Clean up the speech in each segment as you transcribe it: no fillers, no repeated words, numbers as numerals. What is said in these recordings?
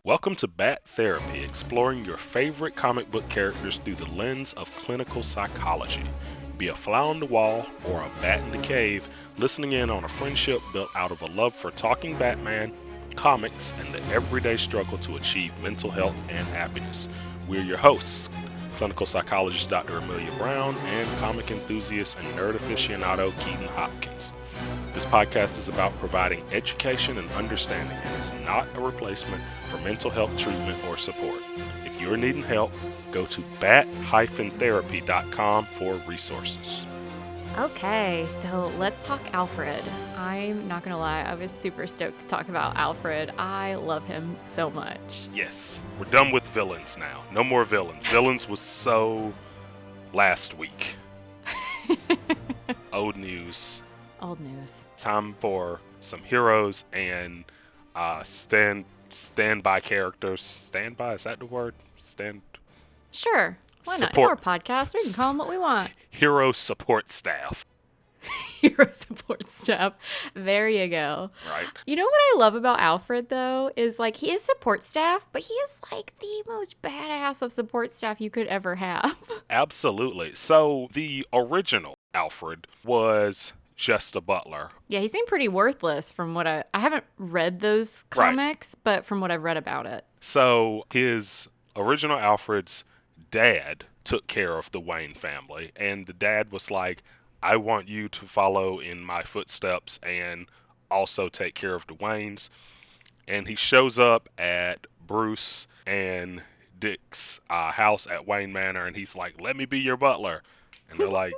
Welcome to Bat Therapy, exploring your favorite comic book characters through the lens of clinical psychology. Be a fly on the wall or a bat in the cave, listening in on a friendship built out of a love for talking Batman, comics, and the everyday struggle to achieve mental health and happiness. We're your hosts, clinical psychologist Dr. Amelia Brown and comic enthusiast and nerd aficionado Keaton Hopkins. This podcast is about providing education and understanding, and it's not a replacement for mental health treatment or support. If you're needing help, go to bat-therapy.com for resources. Okay, so let's talk Alfred. I'm not gonna lie, I was super stoked to talk about Alfred. I love him so much. Yes, we're done with villains now. No more villains. Villains was so last week. Old news. Old news. Time for some heroes and standby characters. Standby, is that the word? Sure. Why not? Support. It's our podcast. We can call them what we want. Hero support staff. Hero support staff. There you go. Right. You know what I love about Alfred, though, is like he is support staff, but he is like the most badass of support staff you could ever have. Absolutely. So the original Alfred was just a butler. Yeah, he seemed pretty worthless from what I haven't read those comics, but from what I've read about it. So his original Alfred's dad took care of the Wayne family, and the dad was like, I want you to follow in my footsteps and also take care of the Waynes. And he shows up at Bruce and Dick's house at Wayne Manor, and he's like, let me be your butler. And they're like,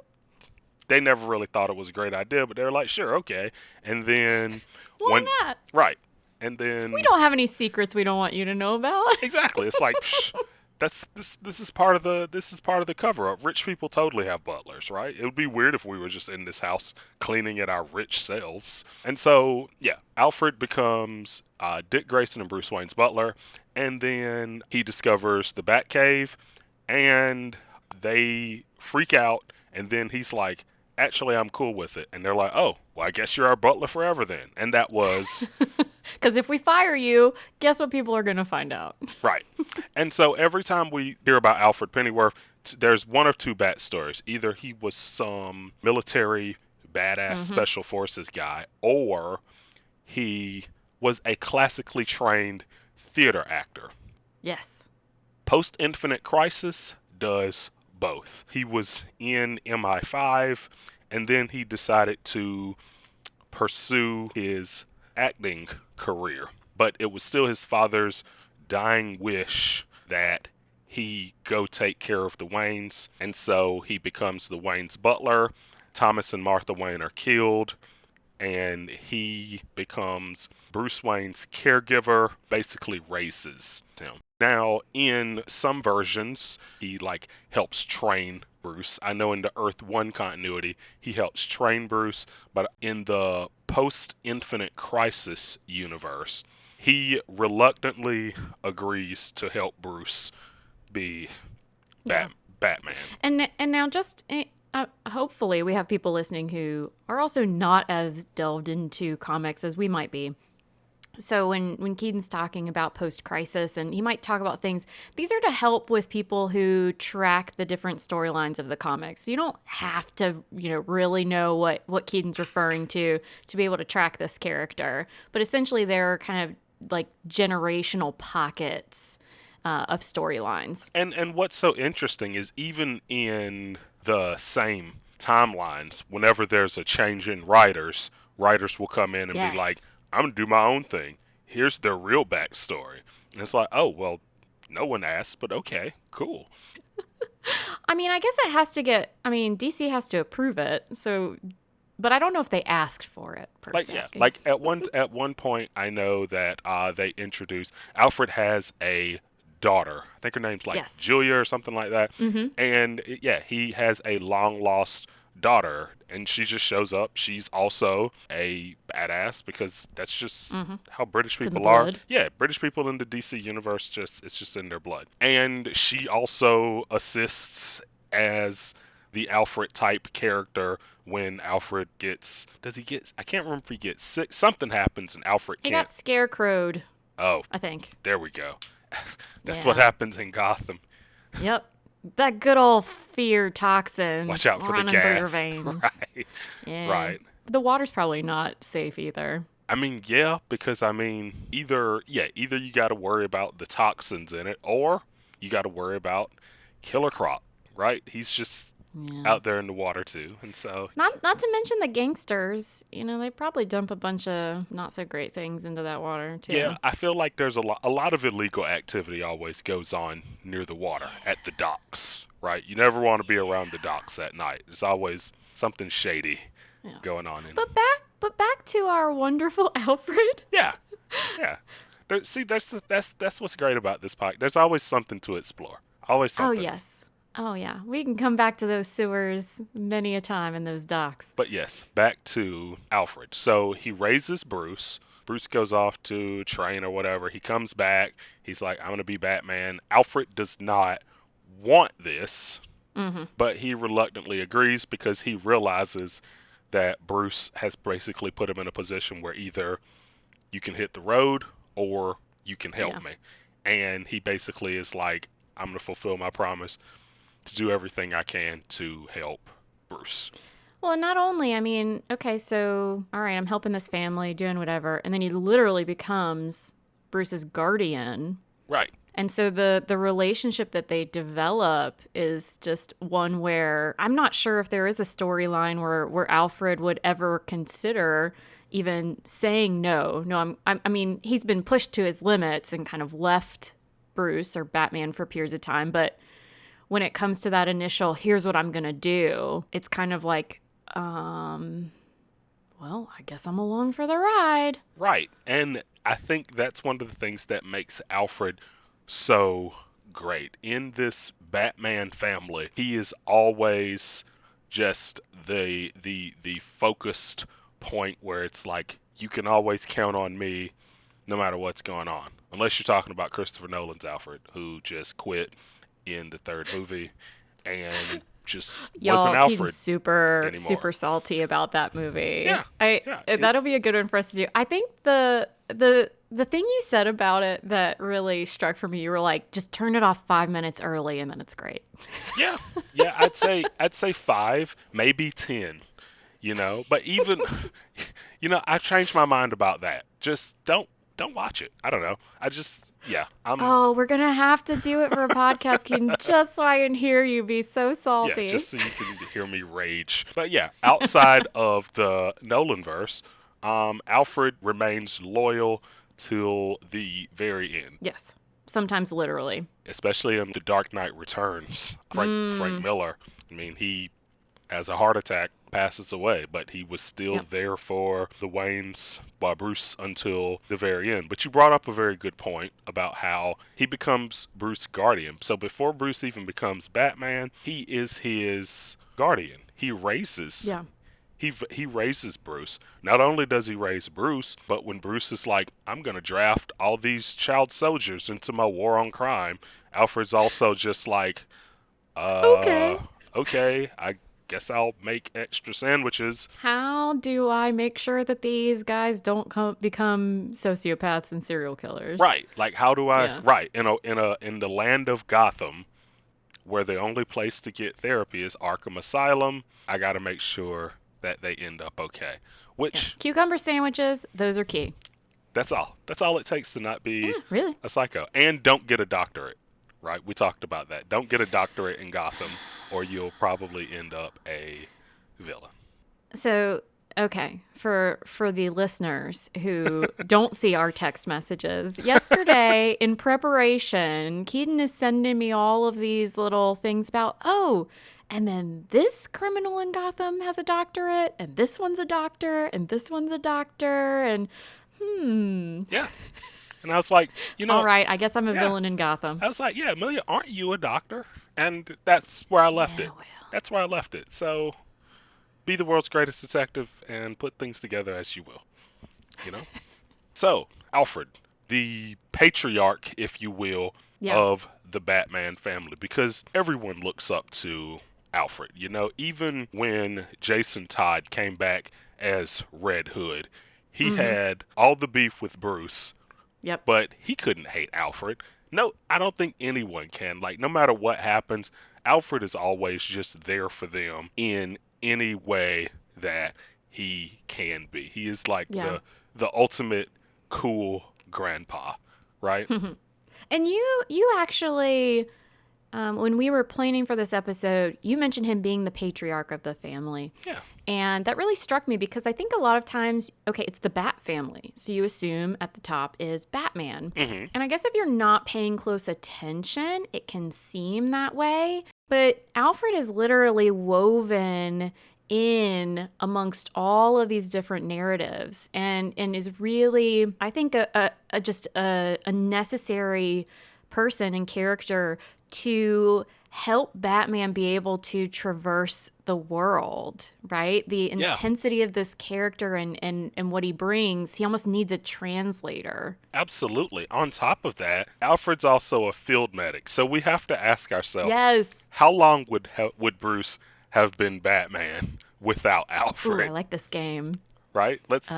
they never really thought it was a great idea, but they're like, sure, okay. And then Why not? Right. And then We don't have any secrets we don't want you to know about. Exactly. It's like this is part of the cover up. Rich people totally have butlers, right? It would be weird if we were just in this house cleaning it our rich selves. And so, yeah, Alfred becomes Dick Grayson and Bruce Wayne's butler, and then he discovers the Batcave, and they freak out, and then he's like, actually, I'm cool with it. And they're like, oh, well, I guess you're our butler forever then. And that was... Because if we fire you, guess what people are going to find out? Right. And so every time we hear about Alfred Pennyworth, there's one of two bat stories. Either he was some military badass special forces guy, or he was a classically trained theater actor. Yes. Post-Infinite Crisis does both. He was in MI5, and then he decided to pursue his acting career, but it was still his father's dying wish that he go take care of the Waynes, and so he becomes the Wayne's butler. Thomas and Martha Wayne are killed, and he becomes Bruce Wayne's caregiver, basically raises him. Now, in some versions, he helps train Bruce. I know in the Earth 1 continuity, he helps train Bruce, but in the post-Infinite Crisis universe, he reluctantly agrees to help Bruce be Batman. And now just... hopefully we have people listening who are also not as delved into comics as we might be. So when Keaton's talking about post-crisis, and he might talk about things, these are to help with people who track the different storylines of the comics. So you don't have to, really know what Keaton's referring to be able to track this character. But essentially there are kind of like generational pockets of storylines. And what's so interesting is even in the same timelines, whenever there's a change in writers will come in and be like, I'm going to do my own thing. Here's their real backstory. And it's like, oh, well, no one asked, but okay, cool. I mean, I guess it has to DC has to approve it. So, but I don't know if they asked for it per se. Yeah, at one point, I know that they introduced, Alfred has a daughter. I think her name's Julia or something like that. Mm-hmm. And he has a long lost daughter, and she just shows up. She's also a badass because that's just how British people are. Yeah, British people in the DC universe, it's just in their blood. And she also assists as the Alfred type character when Alfred I can't remember if he gets sick. Something happens and Alfred can't. He got scarecrowed. Oh, I think. there we go. That's what Yeah. happens in Gotham. Yep. That good old fear toxin Watch out for the running through your gas. veins. Right. Yeah. Right. The water's probably not safe either. I mean, yeah, because I mean, either you got to worry about the toxins in it, or you got to worry about Killer Croc, right? He's just Yeah. out there in the water too, and so Not to mention the gangsters. They probably dump a bunch of not so great things into that water yeah, too. I feel like there's a lot of illegal activity always goes on near the water at the docks, right? You never want to be around the docks at night. There's always something shady Yes. going on in. But back to our wonderful Alfred. Yeah, yeah. See, that's what's great about this podcast. There's always something to explore. Always Oh something. yes. Oh yeah. We can come back to those sewers many a time in those docks. But yes, back to Alfred. So he raises Bruce. Bruce goes off to train or whatever. He comes back. He's like, I'm going to be Batman. Alfred does not want this, Mm-hmm. but he reluctantly agrees because he realizes that Bruce has basically put him in a position where either you can hit the road or you can help Yeah. me. And he basically is like, I'm going to fulfill my promise to do everything I can to help Bruce. Well, not only, okay, so, all right, I'm helping this family, doing whatever, and then he literally becomes Bruce's guardian. Right. And so the relationship that they develop is just one where I'm not sure if there is a storyline where Alfred would ever consider even saying no. No, I mean, he's been pushed to his limits and kind of left Bruce or Batman for periods of time, but when it comes to that initial, here's what I'm going to do, it's kind of like, well, I guess I'm along for the ride. Right. And I think that's one of the things that makes Alfred so great. In this Batman family, he is always just the focused point where it's like you can always count on me no matter what's going on. Unless you're talking about Christopher Nolan's Alfred, who just quit in the third movie and just wasn't Y'all, Keaton's Alfred super anymore. super salty about that movie. Yeah, That'll be a good one for us to do. I think the thing you said about it that really struck for me, you were like, just turn it off 5 minutes early and then it's great. Yeah, I'd say 5, maybe 10. But even I've changed my mind about that. Just don't watch it. I don't know. Oh, we're gonna have to do it for a podcast, Keaton, just so I can hear you be so salty. Yeah, just so you can hear me rage. But yeah, outside of the Nolan verse, Alfred remains loyal till the very end. Yes, sometimes literally. Especially in The Dark Knight Returns. Frank Miller, I mean, he has a heart attack, passes away, but he was still there for the Waynes by Bruce until the very end. But you brought up a very good point about how he becomes Bruce's guardian. So before Bruce even becomes Batman, he is his guardian. He raises he raises Bruce. Not only does he raise Bruce, but when Bruce is like, I'm going to draft all these child soldiers into my war on crime, Alfred's also just like, okay, I guess I'll make extra sandwiches. How do I make sure that these guys don't become sociopaths and serial killers? Right. Like, how do I? Yeah. Right. In the land of Gotham, where the only place to get therapy is Arkham Asylum, I got to make sure that they end up okay. Which cucumber sandwiches, those are key. That's all. That's all it takes to not be really a psycho. And don't get a doctorate. Right. We talked about that. Don't get a doctorate in Gotham, or you'll probably end up a villain. So, okay, for the listeners who don't see our text messages, yesterday in preparation, Keaton is sending me all of these little things about, and then this criminal in Gotham has a doctorate, and this one's a doctor, and this one's a doctor, and Yeah. And I was like, all right, I guess I'm a villain in Gotham. I was like, yeah, Amelia, aren't you a doctor? And that's where I left it. Well. That's where I left it. So be the world's greatest detective and put things together as you will. So, Alfred, the patriarch, if you will, of the Batman family, because everyone looks up to Alfred. Even when Jason Todd came back as Red Hood, he had all the beef with Bruce, Yep. but he couldn't hate Alfred. No, I don't think anyone can. Like, no matter what happens, Alfred is always just there for them in any way that he can be. He is like Yeah. the ultimate cool grandpa, right? And you actually, when we were planning for this episode, you mentioned him being the patriarch of the family. Yeah. And that really struck me because I think a lot of times, okay, it's the Bat family. So you assume at the top is Batman. Hmm. And I guess if you're not paying close attention, it can seem that way. But Alfred is literally woven in amongst all of these different narratives and is really, I think, just a necessary person and character to help Batman be able to traverse the world, right? The Yeah. intensity of this character and what he brings, he almost needs a translator. Absolutely. On top of that, Alfred's also a field medic, so we have to ask ourselves, Yes. how long would Bruce have been Batman without Ooh, Alfred? I like this game. Right? Let's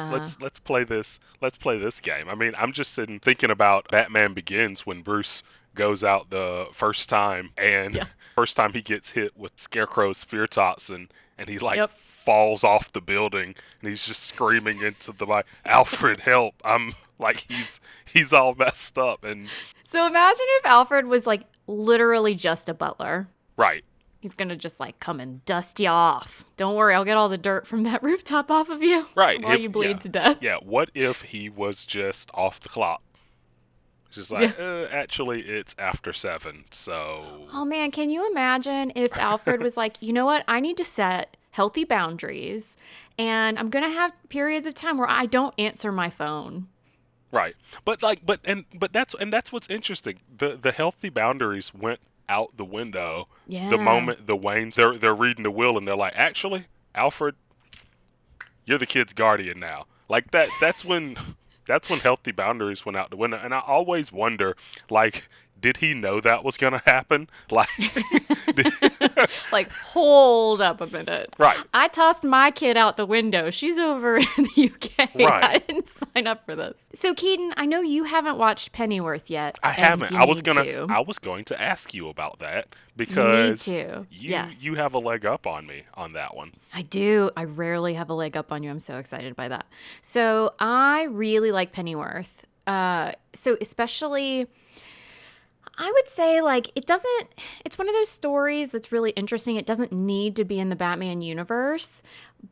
play this. Let's play this game. I mean, I'm just sitting thinking about Batman Begins when Bruce goes out the first time, and Yeah. first time he gets hit with Scarecrow's fear toxin, and he like Yep. falls off the building, and he's just screaming into the mic, "Alfred, help!" I'm like, he's all messed up, and So imagine if Alfred was like literally just a butler. right. He's going to just like come and dust you off. Don't worry, I'll get all the dirt from that rooftop off of you. Right. While you bleed to death. Yeah, what if he was just off the clock? Just like, actually, it's after 7, so... Oh man, can you imagine if Alfred was like, you know what? I need to set healthy boundaries and I'm going to have periods of time where I don't answer my phone. Right. But that's what's interesting. The healthy boundaries went out the window Yeah. the moment the Waynes they're reading the will, and they're like, actually, Alfred, you're the kid's guardian now. Like that's when healthy boundaries went out the window. And I always wonder, like, did he know that was gonna happen? Like, Like, hold up a minute. Right. I tossed my kid out the window. She's over in the UK. Right. I didn't sign up for this. So, Keaton, I know you haven't watched Pennyworth yet. I and haven't. you I was need going to ask you about that because You need to. Yes. you have a leg up on me on that one. I do. I rarely have a leg up on you. I'm so excited by that. So I really like Pennyworth. So especially, I would say like it's one of those stories that's really interesting. It doesn't need to be in the Batman universe,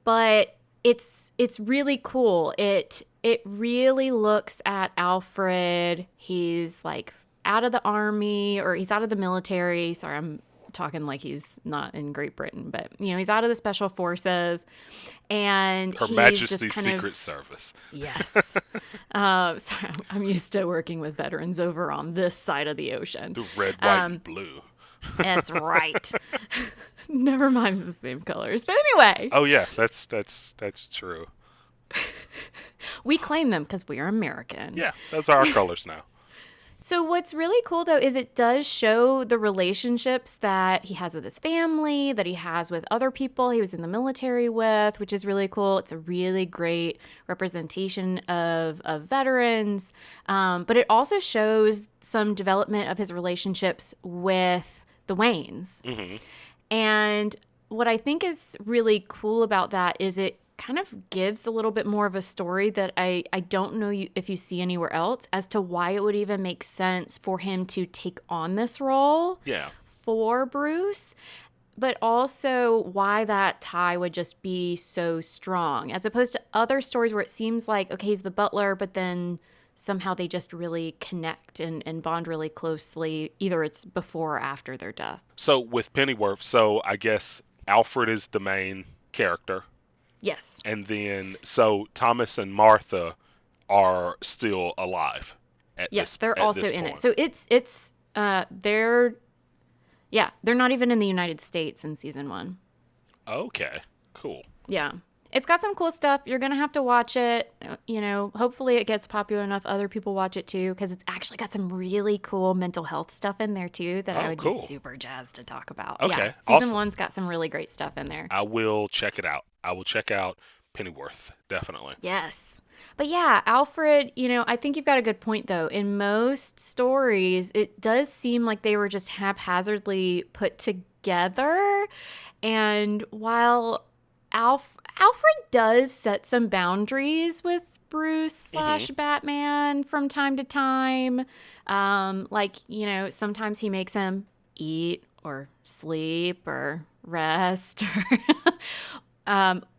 but it's really cool. It really looks at Alfred. He's like out of the army, or he's out of the military. Sorry, I'm talking like he's not in Great Britain, but he's out of the special forces, and Her he's Majesty's just kind Secret of, Service. yes. Sorry, I'm used to working with veterans over on this side of the ocean. The red, white, and blue. That's right. Never mind, it's the same colors. But anyway, Oh yeah, that's true. we claim them because we are American. Yeah, those are our colors now. So what's really cool, though, is it does show the relationships that he has with his family, that he has with other people he was in the military with, which is really cool. It's a really great representation of veterans. But it also shows some development of his relationships with the Waynes. Hmm. And what I think is really cool about that is it kind of gives a little bit more of a story that I don't know if you see anywhere else as to why it would even make sense for him to take on this role Yeah. for Bruce, but also why that tie would just be so strong as opposed to other stories where it seems like, okay, he's the butler, but then somehow they just really connect and bond really closely. Either it's before or after their death. So with Pennyworth, I guess Alfred is the main character. Yes. And then, so Thomas and Martha are still alive. Yes, they're at also this in point. it. So they're not even in the United States in season 1. Okay, cool. Yeah. It's got some cool stuff. You're going to have to watch it. Hopefully it gets popular enough other people watch it too, because it's actually got some really cool mental health stuff in there too that I would cool. be super jazzed to talk about. Okay, Yeah. Season awesome. 1's got some really great stuff in there. I will check it out. I will check out Pennyworth, definitely. Yes. But yeah, Alfred, I think you've got a good point though. In most stories, it does seem like they were just haphazardly put together. And while Alfred does set some boundaries with Bruce Hmm. slash Batman from time to time, like, sometimes he makes him eat or sleep or rest.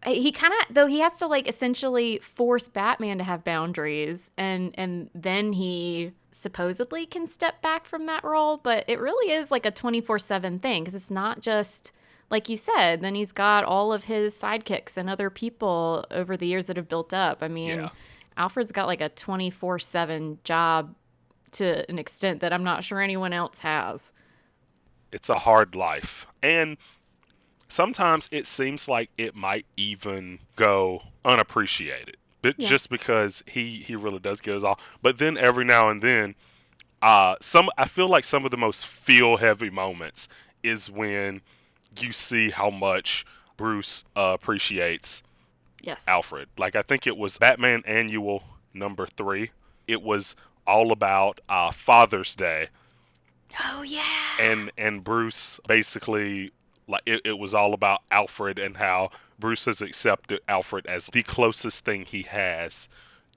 He kind of though he has to like essentially force Batman to have boundaries, and then he supposedly can step back from that role, but it really is like a 24/7 thing because it's not just like you said. Then he's got all of his sidekicks and other people over the years that have built up. I Yeah, mean, Alfred's got like a 24/7 job to an extent that I'm not sure anyone else has. it's a hard life. And sometimes it seems like it might even go unappreciated. But Yeah. just because he really does get us all. But then every now and then, some I feel like some of the most feel heavy moments is when you see how much Bruce appreciates Yes. Alfred. Like I think it was Batman Annual #3. It was all about Father's Day, Oh yeah. and Bruce basically like it was all about Alfred and how Bruce has accepted Alfred as the closest thing he has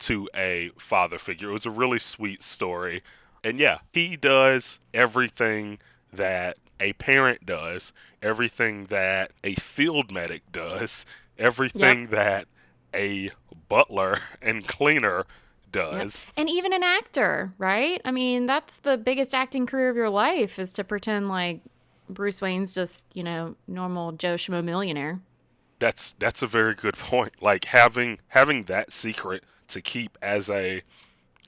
to a father figure. It was a really sweet story. And yeah, he does everything that a parent does, everything that a field medic does, Yep. everything that a butler and cleaner Yep. does. And even an actor, right? I mean, that's the biggest acting career of your life is to pretend like Bruce Wayne's just, normal Joe Schmo millionaire. That's a very good point. Like having that secret to keep as a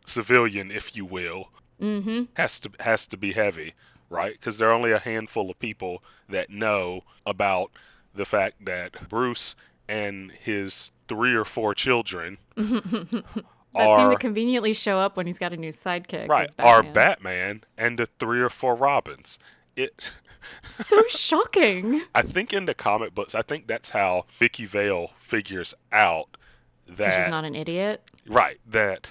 civilian, if you will, Mm-hmm. has to be heavy, right? Because there are only a handful of people that know about the fact that Bruce and his 3 or 4 children That seemed to are conveniently show up when he's got a new sidekick right as are Batman. Batman and the 3 or 4 Robins. It So shocking. I think in the comic books, I think that's how Vicky Vale figures out Because she's that not an idiot. right that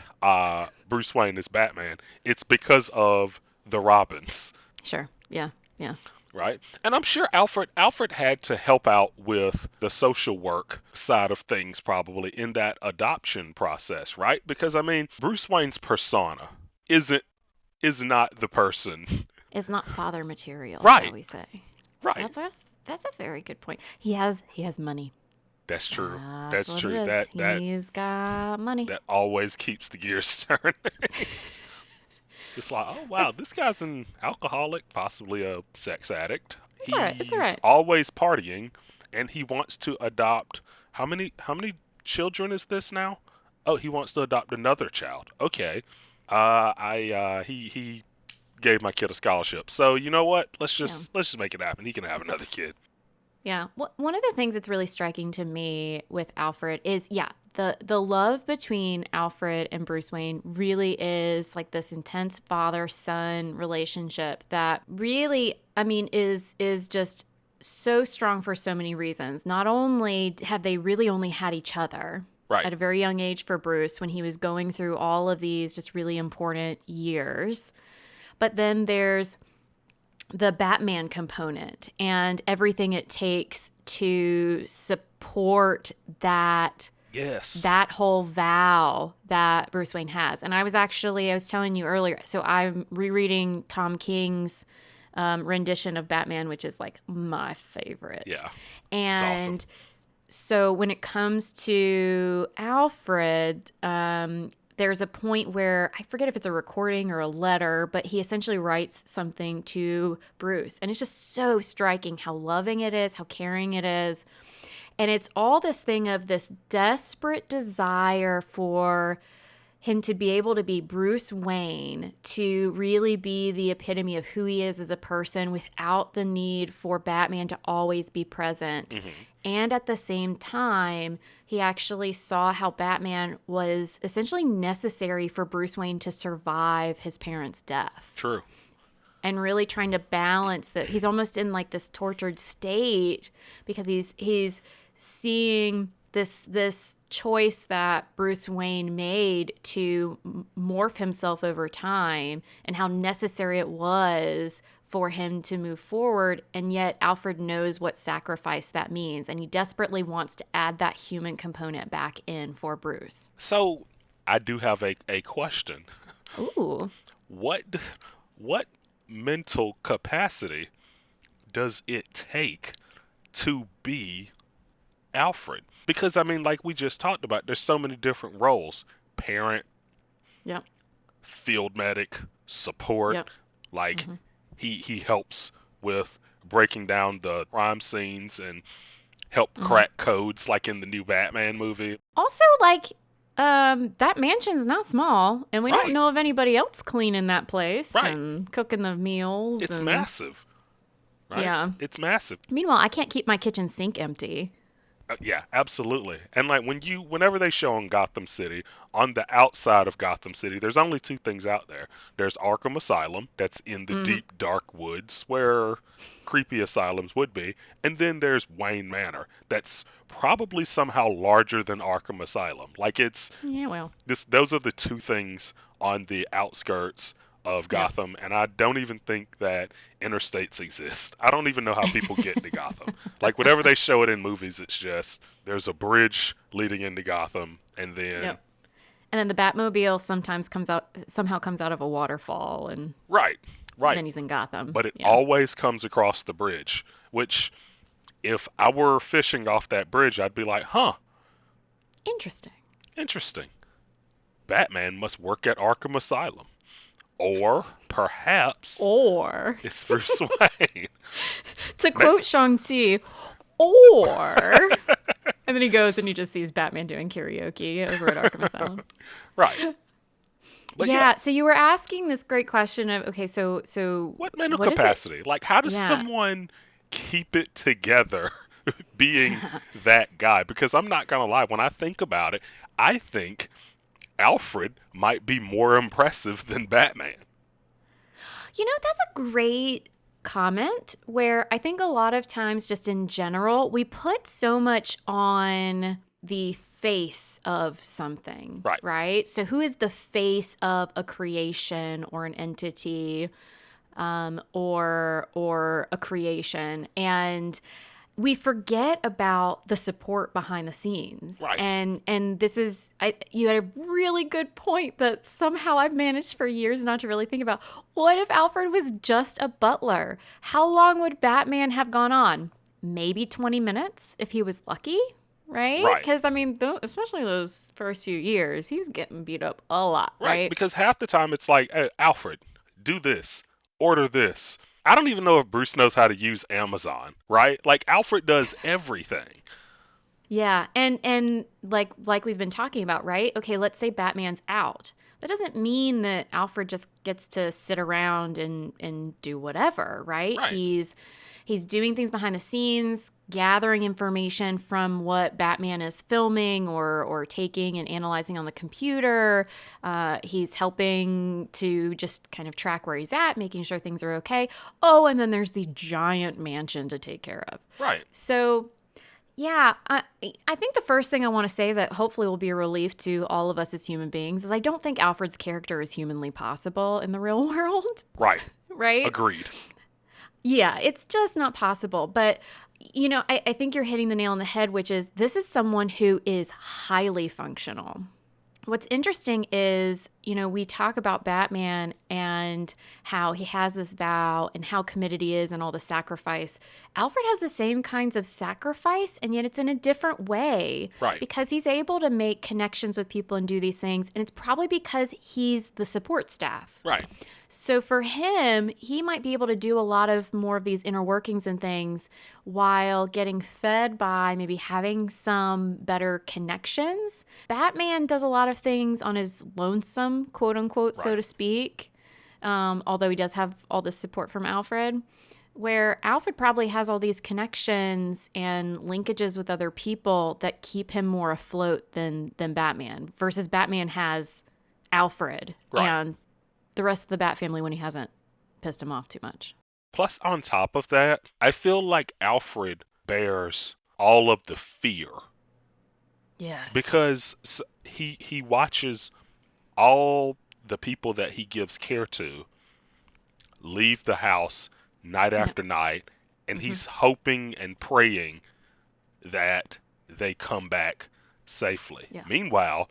Bruce Wayne is Batman. It's because of the Robins, Sure. Yeah. Yeah. right? And I'm sure Alfred had to help out with the social work side of things probably in that adoption process, right? Because I mean, Bruce Wayne's persona isn't is not the person. It's not father material, shall Right. we say. Right. That's a very good point. He has money. That's true. That's That's what it true. is. That He's got money. that always keeps the gears turning. It's like, oh wow, this guy's an alcoholic, possibly a sex addict. It's all right. It's all He's right. always partying, and he wants to adopt. How many children is this now? Oh, he wants to adopt another child. Okay. He gave my kid a scholarship. So you know what? Yeah. Let's just make it happen. He can have another kid. Yeah. One of the things that's really striking to me with Alfred is, yeah, the love between Alfred and Bruce Wayne really is like this intense father-son relationship that really, I mean, is just so strong for so many reasons. Not only have they really only had each other Right. at a very young age for Bruce when he was going through all of these just really important years, but then there's the Batman component and everything it takes to support Yes. that whole vow that Bruce Wayne has. And I was telling you earlier, so I'm rereading Tom King's rendition of Batman, which is like my favorite. Yeah. It's awesome. And so when it comes to Alfred, there's a point where I forget if it's a recording or a letter, but he essentially writes something to Bruce. And it's just so striking how loving it is, how caring it is. And it's all this thing of this desperate desire for him to be able to be Bruce Wayne, to really be the epitome of who he is as a person without the need for Batman to always be present. Hmm. And at the same time, he actually saw how Batman was essentially necessary for Bruce Wayne to survive his parents' death. True. And really trying to balance that. He's almost in like this tortured state because he's seeing this choice that Bruce Wayne made to morph himself over time, and how necessary it was for him to move forward. And yet Alfred knows what sacrifice that means, and he desperately wants to add that human component back in for Bruce. So I do have a question. Ooh. What mental capacity does it take to be Alfred? Because I mean, like we just talked about, there's so many different roles: parent, Yep. field medic, support. Yep. Like Mm-hmm. he helps with breaking down the crime scenes and help Mm-hmm. crack codes, like in the new Batman movie. Also, like, that mansion's not small, and we don't Right. know of anybody else cleaning that place Right. and cooking the meals. It's and massive. Right? Yeah. It's massive. Meanwhile, I can't keep my kitchen sink empty. Yeah, absolutely. And like whenever they show in Gotham City, on the outside of Gotham City, there's only two things out there. There's Arkham Asylum, that's in the deep, dark woods where creepy asylums would be, and then there's Wayne Manor, that's probably somehow larger than Arkham Asylum. Like Yeah, well. those are the two things on the outskirts of Gotham, and I don't even think that interstates exist. I don't even know how people get into Gotham. Like, whenever they show it in movies, it's just there's a bridge leading into Gotham, and then Yep. And then the Batmobile somehow comes out of a waterfall, and right, then he's in Gotham. but it Yeah. always comes across the bridge. Which, if I were fishing off that bridge, I'd be like, huh, interesting. Batman must work at Arkham Asylum. Or perhaps Or, it's Bruce Wayne. to quote Shang-Chi, or... And then he goes and he just sees Batman doing karaoke over at Arkham Asylum. Right. But Yeah, so you were asking this great question of, okay, so what mental what is it? capacity? Like, how does Yeah. someone keep it together being that guy? Because I'm not going to lie, when I think about it, I think Alfred might be more impressive than Batman. That's a great comment, where I think a lot of times, just in general, we put so much on the face of something, right? So who is the face of a creation or an entity, or a creation? And we forget about the support behind the scenes. Right. And this is, you had a really good point that somehow I've managed for years not to really think about. What if Alfred was just a butler? How long would Batman have gone on? Maybe 20 minutes if he was lucky, right? Right. Because, I mean, especially those first few years, he was getting beat up a lot, right? Because half the time it's like, hey, Alfred, do this, order this. I don't even know if Bruce knows how to use Amazon, right? Like, Alfred does everything. Yeah, and like we've been talking about, right? Okay, let's say Batman's out. That doesn't mean that Alfred just gets to sit around and do whatever, right? He's doing things behind the scenes, gathering information from what Batman is filming or taking and analyzing on the computer. He's helping to just kind of track where he's at, making sure things are okay. Oh, and then there's the giant mansion to take care of. Right. So, yeah, I think the first thing I want to say that hopefully will be a relief to all of us as human beings is I don't think Alfred's character is humanly possible in the real world. Right. Right? Agreed. Yeah, it's just not possible. But, I think you're hitting the nail on the head, which is this is someone who is highly functional. What's interesting is, we talk about Batman and how he has this vow and how committed he is and all the sacrifice. Alfred has the same kinds of sacrifice, and yet it's in a different way. Right. Because he's able to make connections with people and do these things. And it's probably because he's the support staff. Right. So for him, he might be able to do a lot of more of these inner workings and things while getting fed by maybe having some better connections. Batman does a lot of things on his lonesome, quote unquote, so to speak, although he does have all this support from Alfred, where Alfred probably has all these connections and linkages with other people that keep him more afloat than Batman, versus Batman has Alfred and the rest of the Bat family when he hasn't pissed him off too much. Plus, on top of that, I feel like Alfred bears all of the fear Yes. because he watches all the people that he gives care to leave the house night Yeah. after night, and Hmm. he's hoping and praying that they come back safely. Yeah. Meanwhile,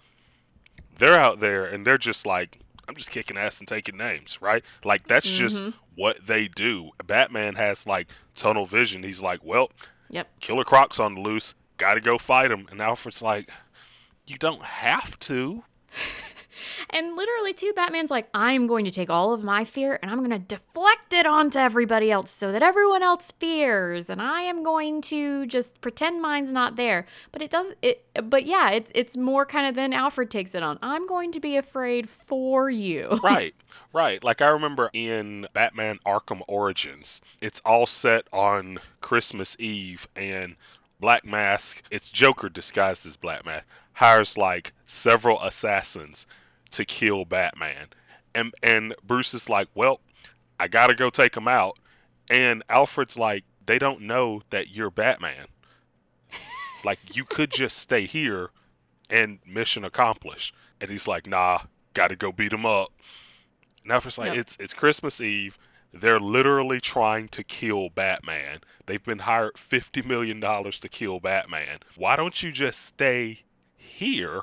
they're out there and they're just like, I'm just kicking ass and taking names, right? Like, that's just Hmm. what they do. Batman has like tunnel vision. He's like, well, Yep. Killer Croc's on the loose, gotta go fight him. And Alfred's like, you don't have to. And literally, too, Batman's like, I'm going to take all of my fear and I'm going to deflect it onto everybody else so that everyone else fears. And I am going to just pretend mine's not there. But it does it. But yeah, it's more kind of then Alfred takes it on. I'm going to be afraid for you. Right, right. Like, I remember in Batman Arkham Origins, it's all set on Christmas Eve, and Black Mask, it's Joker disguised as Black Mask, hires like several assassins to kill Batman. And Bruce is like, well, I gotta go take them out. And Alfred's like, they don't know that you're Batman. Like, you could just stay here and mission accomplished. And he's like, nah, gotta go beat him up. Now it's like, Yep. it's Christmas Eve. They're literally trying to kill Batman. They've been hired $50 million to kill Batman. Why don't you just stay here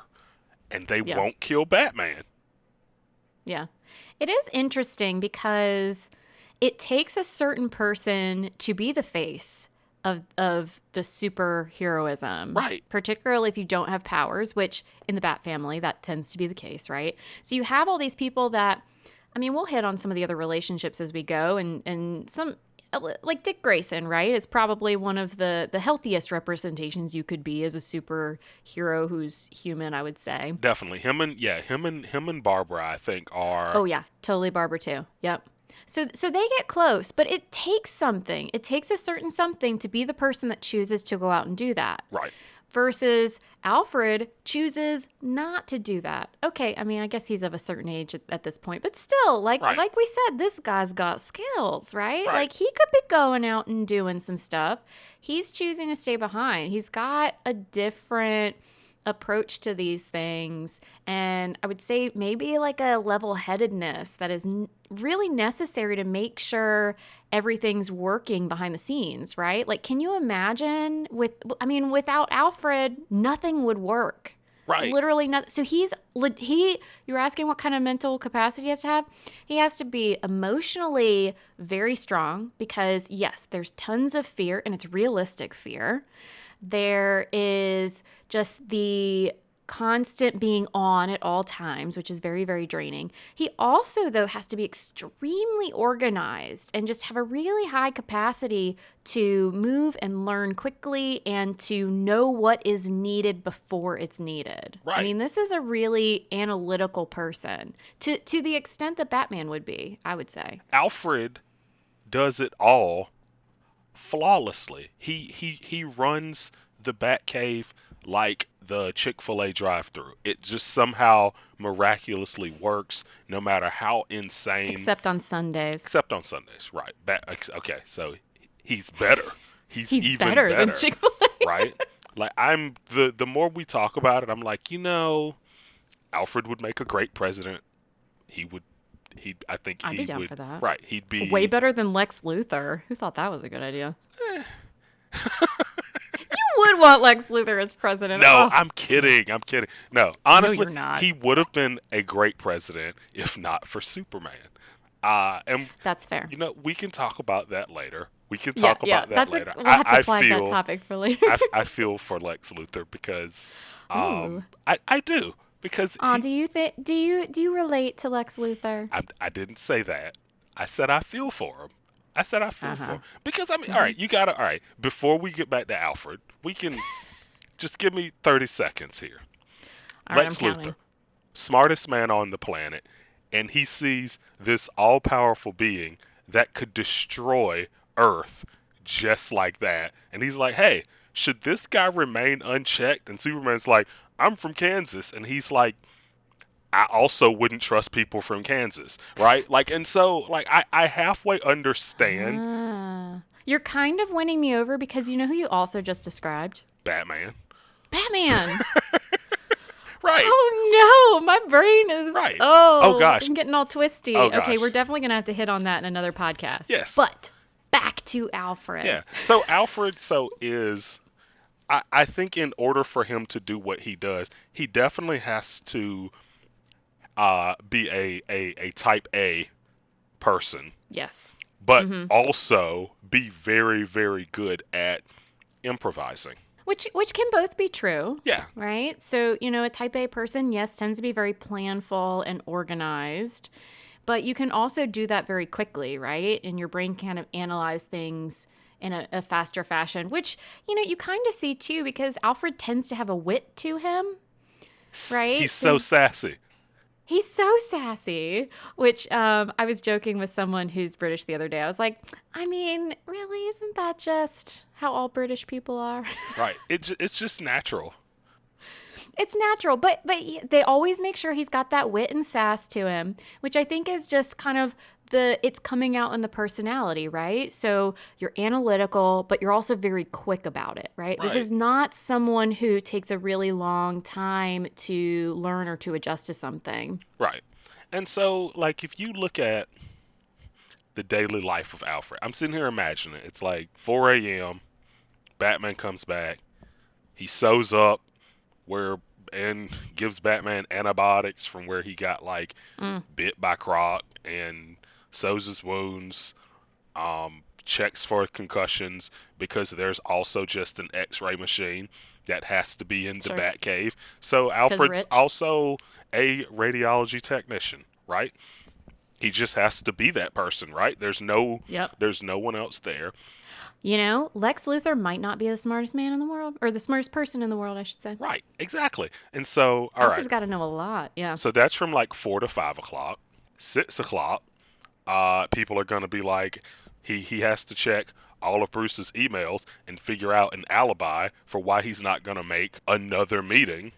and they Yeah. won't kill Batman? Yeah. It is interesting because it takes a certain person to be the face of the superheroism, Right. particularly if you don't have powers, which in the Bat family, that tends to be the case, right? So you have all these people that, I mean, we'll hit on some of the other relationships as we go, and some, like Dick Grayson, right, is probably one of the healthiest representations you could be as a superhero who's human, I would say. Definitely. Him and Barbara, I think, are Oh yeah, totally Barbara too. Yep. So they get close, but it takes something. It takes a certain something to be the person that chooses to go out and do that. right. Versus Alfred chooses not to do that. Okay, I mean, I guess he's of a certain age at this point, but still, Right. like we said, this guy's got skills, right? Right. Like he could be going out and doing some stuff. He's choosing to stay behind. He's got a different approach to these things, and I would say maybe like a level-headedness that is really necessary to make sure everything's working behind the scenes, right? Like, can you imagine without Alfred, nothing would work. Right. Literally nothing. So you're asking what kind of mental capacity he has to have? He has to be emotionally very strong because yes, there's tons of fear and it's realistic fear. There is just the constant being on at all times, which is very, very draining. He also, though, has to be extremely organized and just have a really high capacity to move and learn quickly and to know what is needed before it's needed. Right. I mean, this is a really analytical person to the extent that Batman would be, I would say. Alfred does it all flawlessly. He runs the Batcave like the Chick-fil-A drive-thru. It just somehow miraculously works, no matter how insane. Except on Sundays. Except on Sundays, right? Okay, so he's better. He's even better than Chick-fil-A. right? Like, the more we talk about it, I'm like, Alfred would make a great president. I'd be down for that. Right, he'd be way better than Lex Luthor. Who thought that was a good idea? You would want Lex Luthor as president. No, Oh. I'm kidding. No, honestly, you're not. he would have been a great president if not for Superman. And That's fair. we can talk about that later. We can talk about that later. We'll have to flag that topic for later. I feel for Lex Luthor because Ooh. I do because Do you relate to Lex Luthor? I didn't say that. I said I feel for him. For him because all right, all right. Before we get back to Alfred, we can just give me 30 seconds here. All right, Lex I'm Luthor, counting. smartest man on the planet, and he sees this all-powerful being that could destroy Earth just like that, and he's like, "Hey, should this guy remain unchecked?" And Superman's like, "I'm from Kansas," and he's like, I also wouldn't trust people from Kansas, right? Like, and so, like, I halfway understand You're kind of winning me over because you know who you also just described? Batman. Batman. Right. Oh no, my brain is Right. Oh gosh. I'm getting all twisty. Oh Okay, gosh. we're definitely gonna have to hit on that in another podcast. Yes. But back to Alfred. Yeah. So Alfred is I think in order for him to do what he does, he definitely has to be a type A person, Yes. but also be very, very good at improvising. Which can both be true. Yeah. Right? So, a type A person, yes, tends to be very planful and organized. But you can also do that very quickly, right? And your brain kind of analyze things in a faster fashion, which, you kind of see too, because Alfred tends to have a wit to him, right? He's so sassy. He's so sassy, which I was joking with someone who's British the other day. I was like, I mean, really, isn't that just how all British people are? Right. It's just natural. It's natural, but they always make sure he's got that wit and sass to him, which I think is just kind of it's coming out in the personality, right? So you're analytical, but you're also very quick about it, right? This is not someone who takes a really long time to learn or to adjust to something. Right. And so, like, if you look at the daily life of Alfred, I'm sitting here imagining it. It's like 4 a.m., Batman comes back, he sews up and gives Batman antibiotics from where he got, like, bit by Croc, and sews his wounds, checks for concussions, because there's also just an x-ray machine that has to be in the Batcave. So Alfred's also a radiology technician, right? He just has to be that person, right? There's no one else there. Lex Luthor might not be the smartest man in the world, or the smartest person in the world, I should say. Right, exactly. And so, Alfred's got to know a lot, yeah. So that's from like 4 to 5 o'clock. 6 o'clock, people are going to be like, he has to check all of Bruce's emails and figure out an alibi for why he's not going to make another meeting.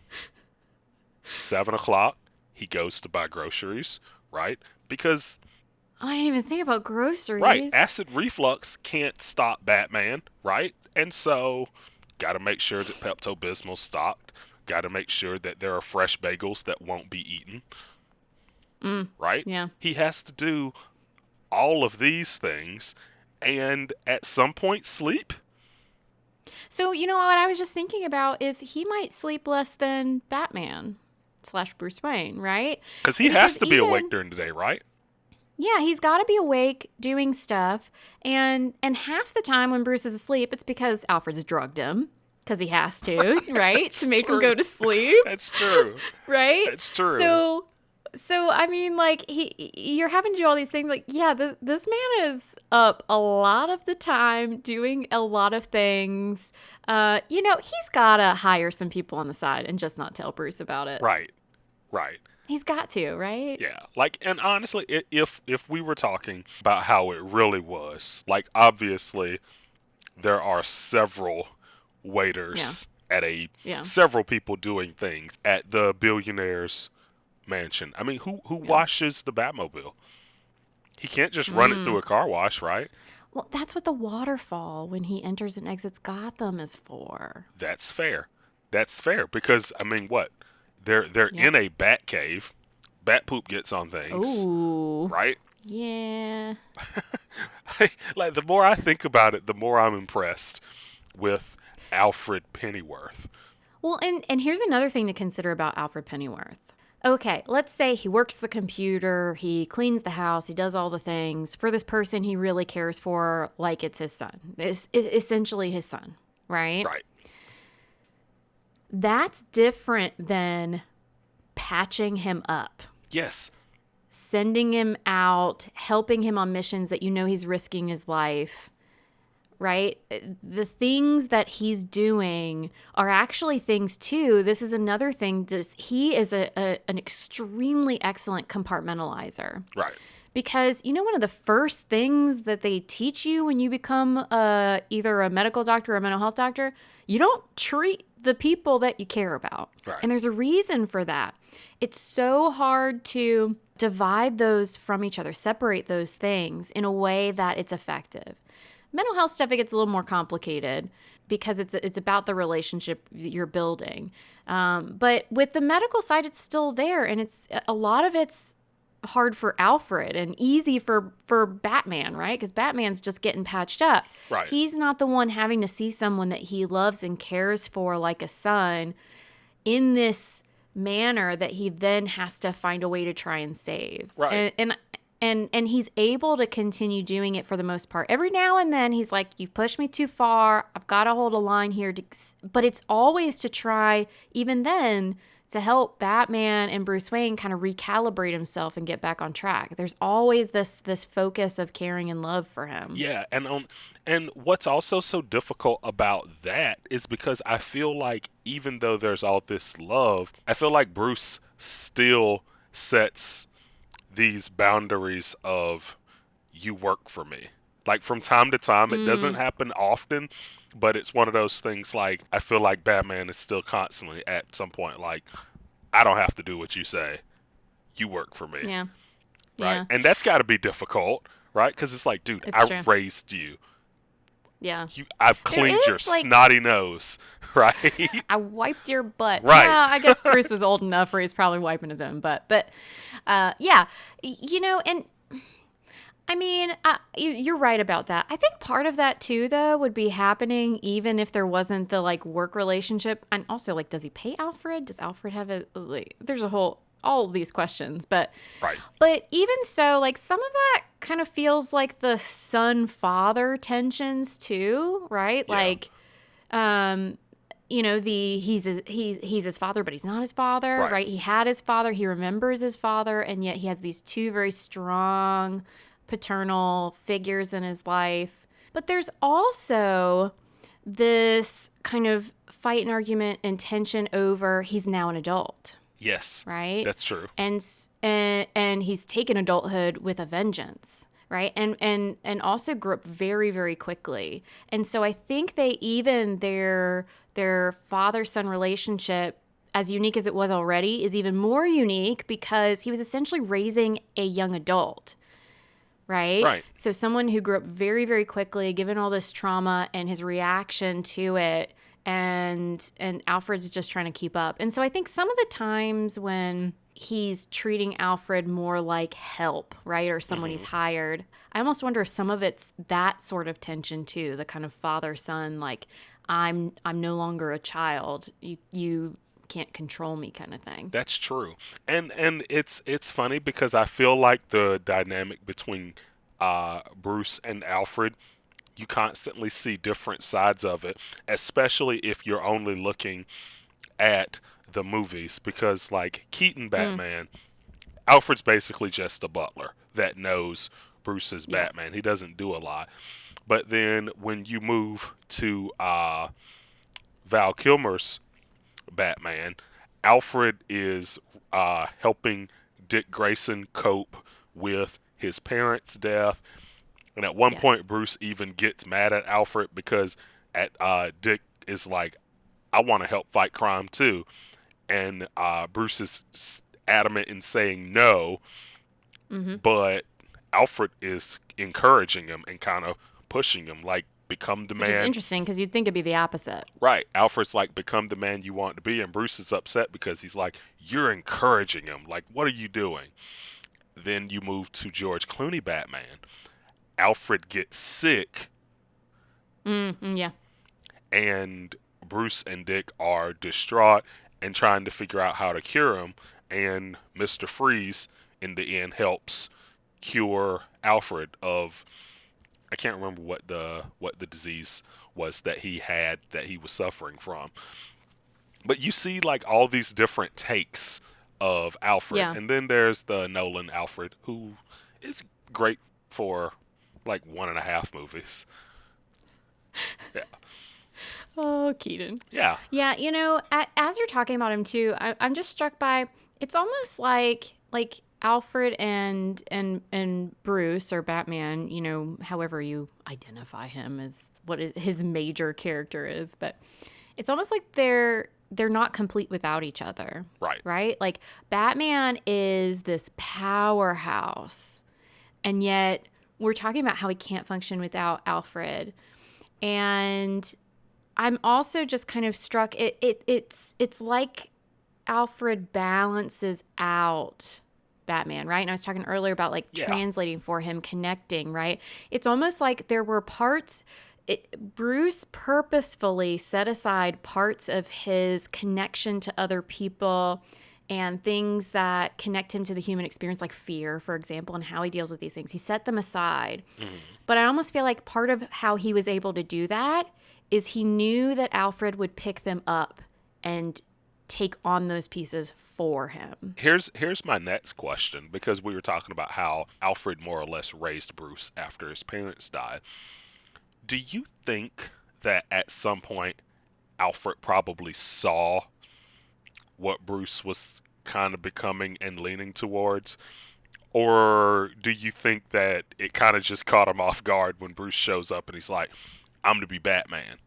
7 o'clock, he goes to buy groceries, right? Because... I didn't even think about groceries. Right. Acid reflux can't stop Batman, right? And so, got to make sure that Pepto-Bismol's stocked. Got to make sure that there are fresh bagels that won't be eaten. Right? Yeah. He has to do all of these things and at some point sleep. So, what I was just thinking about is he might sleep less than Batman / Bruce Wayne, right? Because he has to be awake during the day, right? Yeah, he's got to be awake doing stuff. And half the time when Bruce is asleep, it's because Alfred's drugged him. Because he has to, right? To make him go to sleep. That's true. Right? That's true. So I mean, like, you're having to do all these things. Like, yeah, this man is up a lot of the time doing a lot of things. He's got to hire some people on the side and just not tell Bruce about it. Right. He's got to, right? Yeah. Like, and honestly, if we were talking about how it really was, like, obviously, there are several waiters at several people doing things at the billionaire's mansion. I mean, who washes the Batmobile? He can't just run it through a car wash, right? Well, that's what the waterfall when he enters and exits Gotham is for. That's fair. Because, I mean, what? They're in a bat cave. Bat poop gets on things. Ooh. Right? Yeah. Like, the more I think about it, the more I'm impressed with Alfred Pennyworth. Well, and here's another thing to consider about Alfred Pennyworth. Okay, let's say he works the computer, he cleans the house, he does all the things for this person he really cares for, like it's his son. It's essentially his son, right? Right. That's different than patching him up. Yes. Sending him out, helping him on missions that he's risking his life, right? The things that he's doing are actually things too. This is another thing. He is an extremely excellent compartmentalizer. Right. Because, one of the first things that they teach you when you become either a medical doctor or a mental health doctor, you don't treat the people that you care about. Right. And there's a reason for that. It's so hard to divide those from each other, separate those things in a way that it's effective. Mental health stuff, it gets a little more complicated because it's about the relationship you're building. But with the medical side, it's still there, and it's a lot of it's hard for Alfred and easy for Batman, right? Because Batman's just getting patched up. Right. He's not the one having to see someone that he loves and cares for like a son in this manner that he then has to find a way to try and save. Right. And he's able to continue doing it for the most part. Every now and then he's like, you've pushed me too far. I've got to hold a line here. But it's always to try, even then, to help Batman and Bruce Wayne kind of recalibrate himself and get back on track. There's always this focus of caring and love for him. Yeah, and what's also so difficult about that is because I feel like even though there's all this love, I feel like Bruce still sets these boundaries of you work for me. Like from time to time, it doesn't happen often, but it's one of those things like I feel like Batman is still constantly at some point like, I don't have to do what you say. You work for me. Yeah. Right. Yeah. And that's got to be difficult, right? Because it's like, dude, It's I true. raised you. Yeah. I've cleaned your snotty nose, right? I wiped your butt. Right. Well, I guess Bruce was old enough where he's probably wiping his own butt. But, yeah, and I mean, you're right about that. I think part of that, too, though, would be happening even if there wasn't the, like, work relationship. And also, like, does he pay Alfred? Does Alfred have there's all of these questions. But Right. But even so, like, some of that kind of feels like the son-father tensions, too, right? Yeah. Like, he's his father, but he's not his father, right? He had his father, he remembers his father, and yet he has these two very strong paternal figures in his life. But there's also this kind of fight and argument and tension over he's now an adult. Yes. Right? That's true. And he's taken adulthood with a vengeance. Right. And also grew up very, very quickly. And so I think their father-son relationship, as unique as it was already, is even more unique because he was essentially raising a young adult. Right? Right. So someone who grew up very, very quickly, given all this trauma and his reaction to it, and Alfred's just trying to keep up. And so I think some of the times when he's treating Alfred more like help, right, or someone he's hired, I almost wonder if some of it's that sort of tension too, the kind of father-son, like, I'm no longer a child. You can't control me kind of thing. That's true. And it's funny because I feel like the dynamic between Bruce and Alfred, you constantly see different sides of it, especially if you're only looking at the movies, because like Keaton Batman, Alfred's basically just a butler that knows Bruce is Batman. He doesn't do a lot. But then when you move to Val Kilmer's Batman, Alfred is helping Dick Grayson cope with his parents' death. And at one point, Bruce even gets mad at Alfred because Dick is like, I want to help fight crime too. And Bruce is adamant in saying no. But Alfred is encouraging him and kind of pushing him, like, become the man. Which is interesting because you'd think it'd be the opposite. Right. Alfred's like, become the man you want to be. And Bruce is upset because he's like, you're encouraging him. Like, what are you doing? Then you move to George Clooney Batman. Alfred gets sick. Yeah. And Bruce and Dick are distraught and trying to figure out how to cure him. And Mr. Freeze, in the end, helps cure Alfred of, I can't remember what the disease was that he had, that he was suffering from. But you see like all these different takes of Alfred. Yeah. And then there's the Nolan Alfred, who is great for like 1.5 movies. Yeah. Oh, Keaton. Yeah. Yeah, as you're talking about him too, I'm just struck by, it's almost like Alfred and Bruce, or Batman, however you identify him as what his major character is, but it's almost like they're not complete without each other. Right. Right? Like, Batman is this powerhouse, and yet we're talking about how he can't function without Alfred. And I'm also just kind of struck. It's like Alfred balances out Batman, right? And I was talking earlier about like Yeah. translating for him, connecting, right? It's almost like there were parts. Bruce purposefully set aside parts of his connection to other people and things that connect him to the human experience, like fear, for example, and how he deals with these things. He set them aside. Mm-hmm. But I almost feel like part of how he was able to do that is he knew that Alfred would pick them up and take on those pieces for him. Here's my next question, because we were talking about how Alfred more or less raised Bruce after his parents died. Do you think that at some point Alfred probably saw what Bruce was kind of becoming and leaning towards? Or do you think that it kind of just caught him off guard when Bruce shows up and he's like, I'm to be Batman?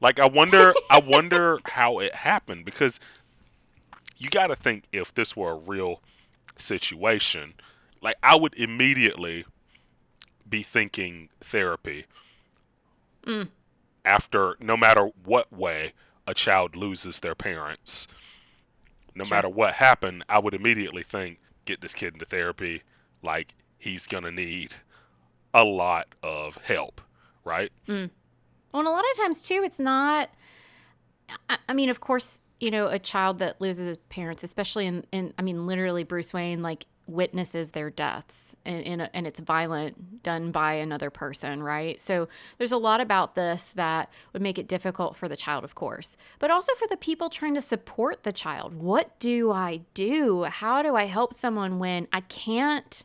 Like, I wonder how it happened, because you got to think, if this were a real situation, like, I would immediately be thinking therapy after, no matter what way a child loses their parents, no Sure. matter what happened, I would immediately think, get this kid into therapy. Like, he's going to need a lot of help, right? Well, and a lot of times, too, it's not... I mean, of course, you know, a child that loses his parents, especially I mean, literally Bruce Wayne, like, witnesses their deaths, and it's violent, done by another person, right? So there's a lot about this that would make it difficult for the child, of course, but also for the people trying to support the child. What do I do? How do I help someone when I can't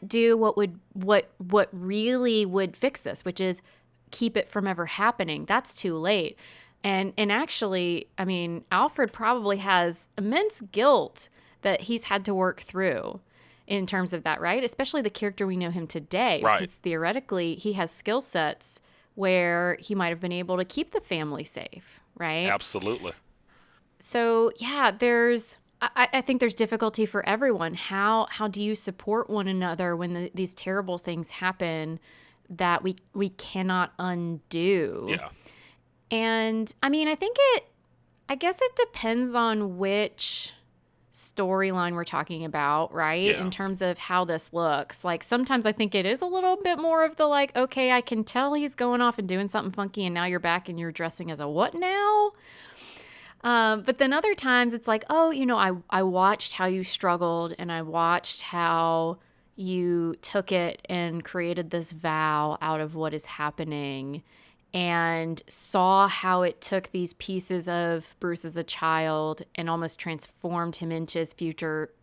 do what really would fix this, which is keep it from ever happening? That's too late. And actually, I mean, Alfred probably has immense guilt that he's had to work through in terms of that, right? Especially the character we know him today. Right. Because theoretically, he has skill sets where he might have been able to keep the family safe, right? Absolutely. So, yeah, I think there's difficulty for everyone. How do you support one another when these terrible things happen that we cannot undo? Yeah. And I mean, I guess it depends on which storyline we're talking about, right? Yeah. In terms of how this looks. Like, sometimes I think it is a little bit more of the like, okay, I can tell he's going off and doing something funky, and now you're back and you're dressing as a what now? But then other times it's like, oh, you know, I watched how you struggled, and I watched how you took it and created this vow out of what is happening, and saw how it took these pieces of Bruce as a child and almost transformed him into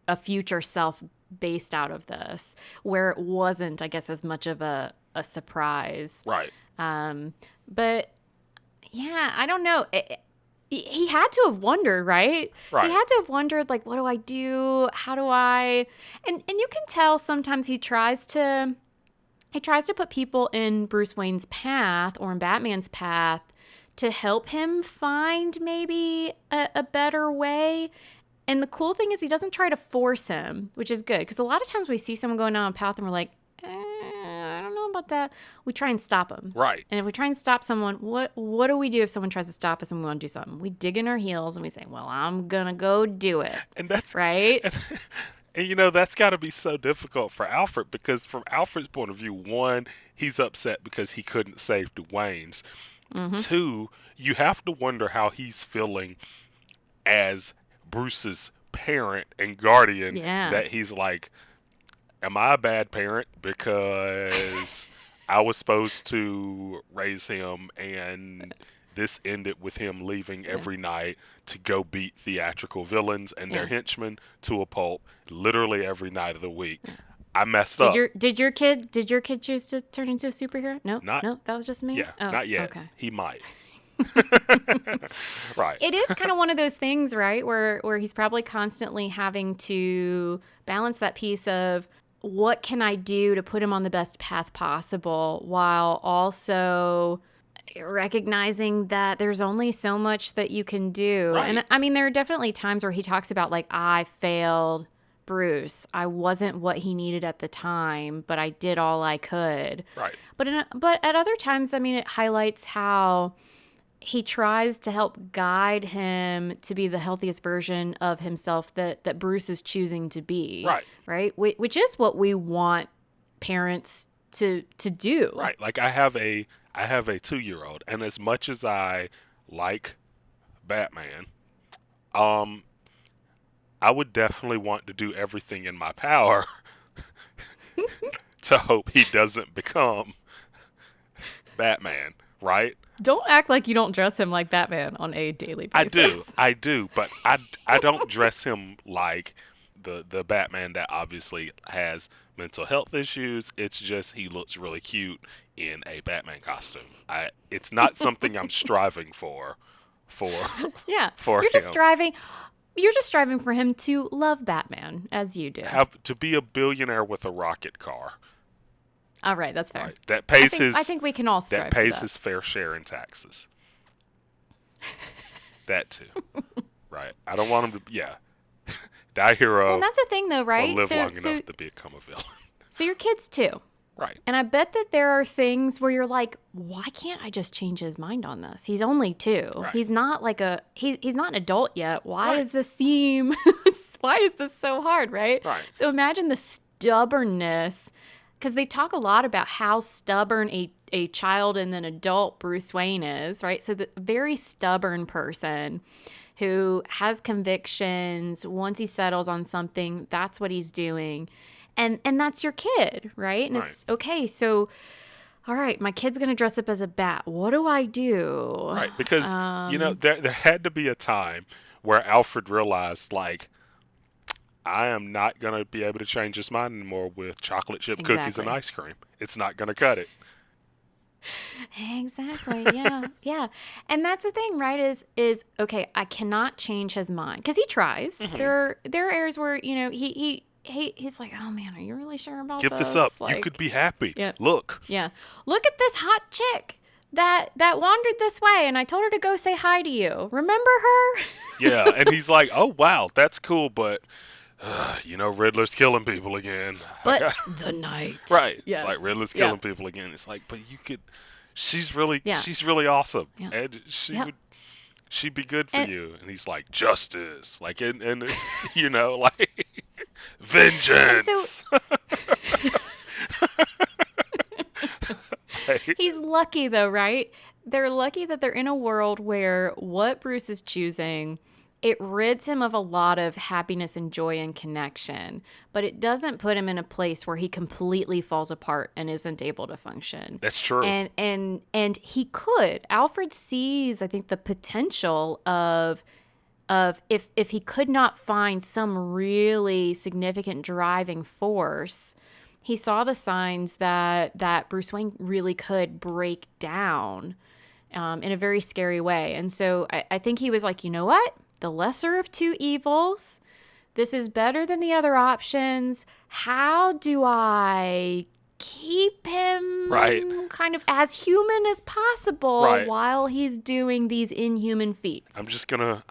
a future self based out of this, where it wasn't, I guess, as much of a surprise. Right. But yeah, I don't know. He had to have wondered, right? Right. He had to have wondered, like, what do I do? How do I... And you can tell sometimes he tries to put people in Bruce Wayne's path or in Batman's path to help him find maybe a better way. And the cool thing is he doesn't try to force him, which is good. Because a lot of times we see someone going down a path and we're like, I don't know about that. We try and stop them. Right. And if we try and stop someone, what do we do if someone tries to stop us and we want to do something? We dig in our heels and we say, well, I'm going to go do it. And that's right. And you know, that's got to be so difficult for Alfred, because from Alfred's point of view, one, he's upset because he couldn't save Dwayne's. Mm-hmm. Two, you have to wonder how he's feeling as Bruce's parent and guardian. Yeah. That he's like, am I a bad parent because I was supposed to raise him, and this ended with him leaving every night to go beat theatrical villains and their henchmen to a pulp literally every night of the week. I messed up. Did your kid choose to turn into a superhero? No, that was just me. Yeah, not yet. Okay. He might. Right. It is kind of one of those things, right, where he's probably constantly having to balance that piece of what can I do to put him on the best path possible, while also recognizing that there's only so much that you can do. Right. And I mean, there are definitely times where he talks about, like, I failed Bruce. I wasn't what he needed at the time, but I did all I could. Right. But at other times, I mean, it highlights how he tries to help guide him to be the healthiest version of himself that Bruce is choosing to be. Right. Which is what we want parents to do. Right. Like I have a 2-year-old, and as much as I like Batman, I would definitely want to do everything in my power to hope he doesn't become Batman, right? Don't act like you don't dress him like Batman on a daily basis. I do, but I don't dress him like the Batman that obviously has mental health issues. It's just he looks really cute in a Batman costume. It's not something I'm striving for Yeah. for You're just him. striving You're just striving for him to love Batman, as you do. To be a billionaire with a rocket car. All right, that's fair. Right. That pays I think we can all strive that pays for that. his fair share in taxes. That too. Right. I don't want him to die hero. Well, that's the thing though, right? Or live long enough to become a villain. So your kids too. Right. And I bet that there are things where you're like, why can't I just change his mind on this? He's only 2. Right. He's not like he's not an adult yet. Why Right. does this seem why is this so hard, right? Right. So imagine the stubbornness, because they talk a lot about how stubborn a child and an adult Bruce Wayne is, right? So the very stubborn person who has convictions, once he settles on something, that's what he's doing. And that's your kid, right? And it's okay. So, all right, my kid's going to dress up as a bat. What do I do? Right, because there had to be a time where Alfred realized, like, I am not going to be able to change his mind anymore with chocolate chip cookies and ice cream. It's not going to cut it. Exactly. Yeah. Yeah. And that's the thing, right? Is okay, I cannot change his mind, because he tries. Mm-hmm. There are areas where, he's like, oh man, are you really sure about Give this up. Like, you could be happy. Yeah. Look. Yeah. Look at this hot chick that wandered this way, and I told her to go say hi to you. Remember her? Yeah. And he's like, oh, wow, that's cool, but, Riddler's killing people again. But the night. Right. Yes. It's like Riddler's killing people again. It's like, but you could, she's really awesome. Yeah. And she'd be good for you. And he's like, justice. Like, and it's, like, vengeance. He's lucky though, right? They're lucky that they're in a world where what Bruce is choosing, it rids him of a lot of happiness and joy and connection, but it doesn't put him in a place where he completely falls apart and isn't able to function. That's true. And he could. Alfred sees, I think, the potential of if he could not find some really significant driving force, he saw the signs that Bruce Wayne really could break down in a very scary way. And so I think he was like, you know what? The lesser of two evils. This is better than the other options. How do I keep him kind of as human as possible while he's doing these inhuman feats? I'm just gonna,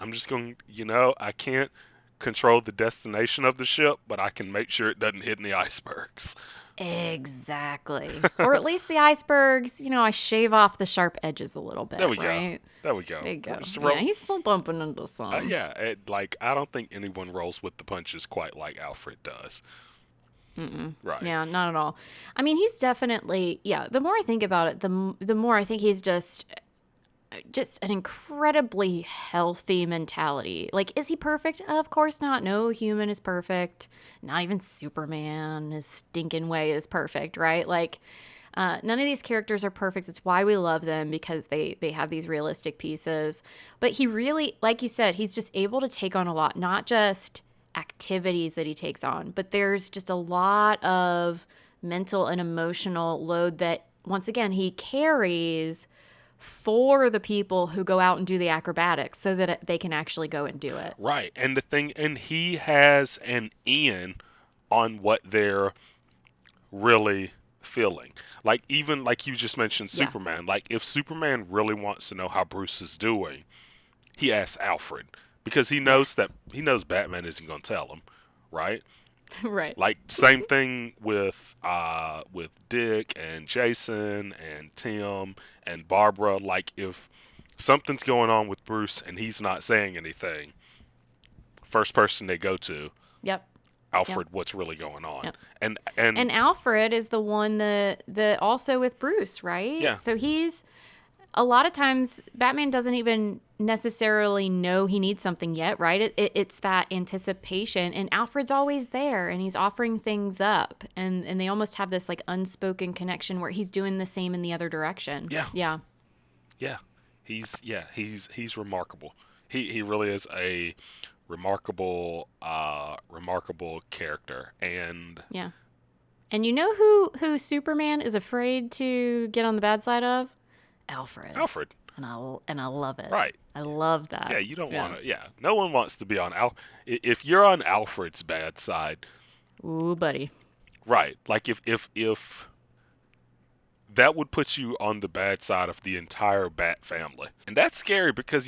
I can't control the destination of the ship, but I can make sure it doesn't hit any icebergs. Exactly. Or at least the icebergs, I shave off the sharp edges a little bit. There we right? go. There we go. There you go. Yeah, he's still bumping into some. I don't think anyone rolls with the punches quite like Alfred does. Mm-mm. Right. Yeah, not at all. I mean, he's definitely, the more I think about it, the more I think he's just an incredibly healthy mentality. Like, is he perfect? Of course not. No human is perfect. Not even Superman, his stinking way, is perfect, right? Like, none of these characters are perfect. It's why we love them, because they have these realistic pieces. But he really, like you said, he's just able to take on a lot, not just activities that he takes on, but there's just a lot of mental and emotional load that, once again, he carries for the people who go out and do the acrobatics so that they can actually go and do it. Right. And he has an in on what they're really feeling. Like, even like you just mentioned Superman. Like, if Superman really wants to know how Bruce is doing, he asks Alfred, because he knows that Batman isn't going to tell him, right? Right. Like same thing with Dick and Jason and Tim and Barbara. Like if something's going on with Bruce and he's not saying anything, first person they go to, Yep. Yep. Alfred, what's really going on? Yep. And And Alfred is the one that also with Bruce, right? yeah, So he's a lot of times Batman doesn't even necessarily know he needs something yet, right? It's that anticipation, and Alfred's always there, and he's offering things up, and they almost have this like unspoken connection where he's doing the same in the other direction. yeah, Yeah, yeah. He's remarkable. He really is a remarkable character. And yeah. And you know who Superman is afraid to get on the bad side of? Alfred. Alfred, And I love it. right. I love that. Yeah, you don't Yeah. want to. Yeah, no one wants to be on If you're on Alfred's bad side, Ooh, buddy. right? Like if that would put you on the bad side of the entire Bat family, and that's scary because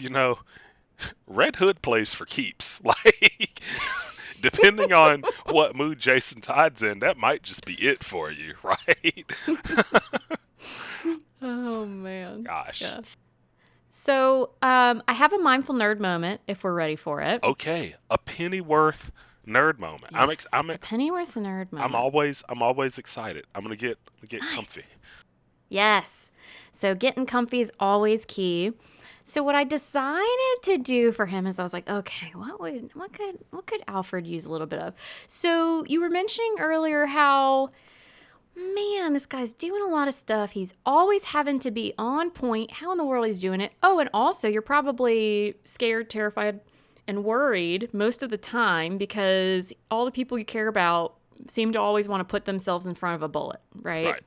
Red Hood plays for keeps. Like depending on what mood Jason Todd's in, that might just be it for you, right? Oh man. Gosh. Yeah. So, I have a mindful nerd moment if we're ready for it. Okay, a Pennyworth nerd moment. Yes, a Pennyworth nerd moment. I'm always excited. I'm gonna get Nice. comfy. Yes. So getting comfy is always key. So what I decided to do for him is I was like, okay, what could Alfred use a little bit of? So you were mentioning earlier how, man, this guy's doing a lot of stuff. He's always having to be on point. How in the world he's doing it? Oh, and also you're probably scared, terrified, and worried most of the time because all the people you care about seem to always want to put themselves in front of a bullet, right? Right.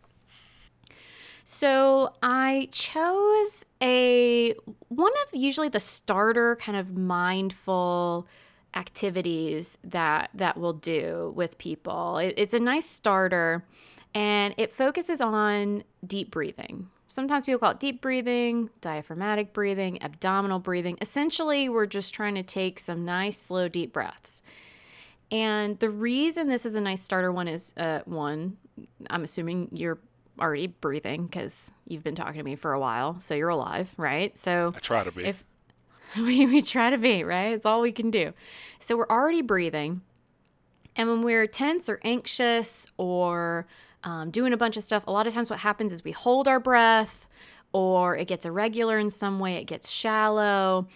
So I chose one of usually the starter kind of mindful activities that we'll do with people. It's a nice starter, and it focuses on deep breathing. Sometimes people call it deep breathing, diaphragmatic breathing, abdominal breathing. Essentially, we're just trying to take some nice, slow, deep breaths. And the reason this is a nice starter one is, one, I'm assuming you're already breathing because you've been talking to me for a while, so you're alive, right? So I try to be. if we try to be, right? It's all we can do. So we're already breathing. And when we're tense or anxious or doing a bunch of stuff, a lot of times what happens is we hold our breath, or it gets irregular in some way, it gets shallow.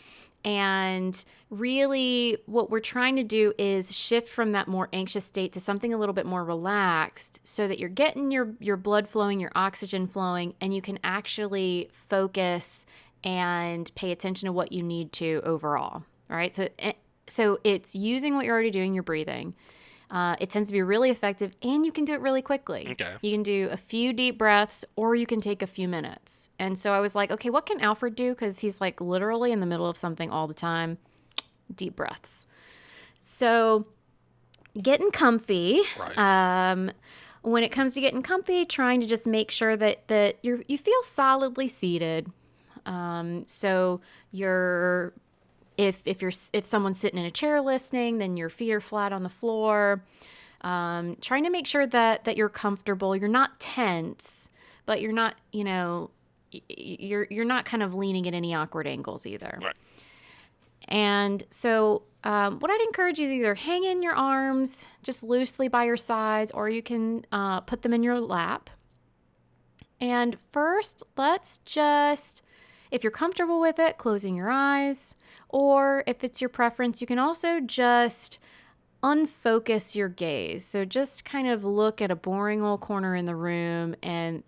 And really what we're trying to do is shift from that more anxious state to something a little bit more relaxed so that you're getting your blood flowing, your oxygen flowing, and you can actually focus and pay attention to what you need to overall. All right. So it's using what you're already doing, your breathing. It tends to be really effective, and you can do it really quickly. Okay. You can do a few deep breaths, or you can take a few minutes. And so I was like, okay, what can Alfred do? Because he's like literally in the middle of something all the time. Deep breaths. So getting comfy. Right. When it comes to getting comfy, trying to just make sure that you feel solidly seated. So you're if someone's sitting in a chair listening, then your feet are flat on the floor. Trying to make sure that you're comfortable. You're not tense, but you're not, you're not kind of leaning at any awkward angles either. Right. And so what I'd encourage you is either hang in your arms just loosely by your sides, or you can put them in your lap. And first, let's just, if you're comfortable with it, closing your eyes, or if it's your preference, you can also just unfocus your gaze. So just kind of look at a boring old corner in the room and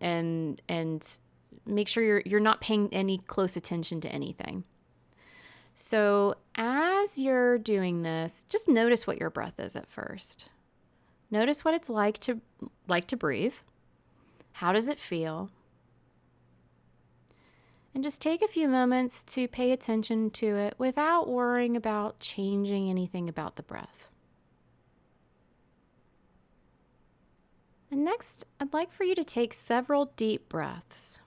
make sure you're not paying any close attention to anything. So as you're doing this, just notice what your breath is at first. Notice what it's like to breathe. How does it feel? And just take a few moments to pay attention to it without worrying about changing anything about the breath. And next, I'd like for you to take several deep breaths.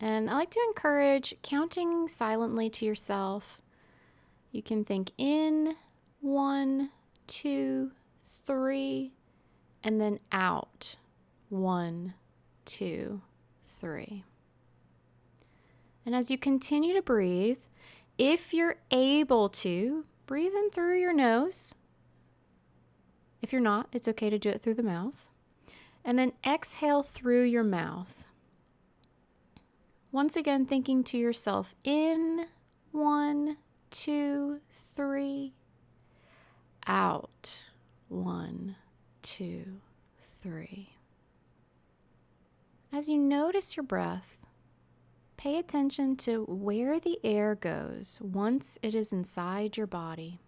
And I like to encourage counting silently to yourself. You can think in 1, 2, 3, and then out. 1, 2, 3. And as you continue to breathe, if you're able to, breathe in through your nose. If you're not, it's okay to do it through the mouth. And then exhale through your mouth. Once again, thinking to yourself, in, 1, 2, 3, out, 1, 2, 3. As you notice your breath, pay attention to where the air goes once it is inside your body.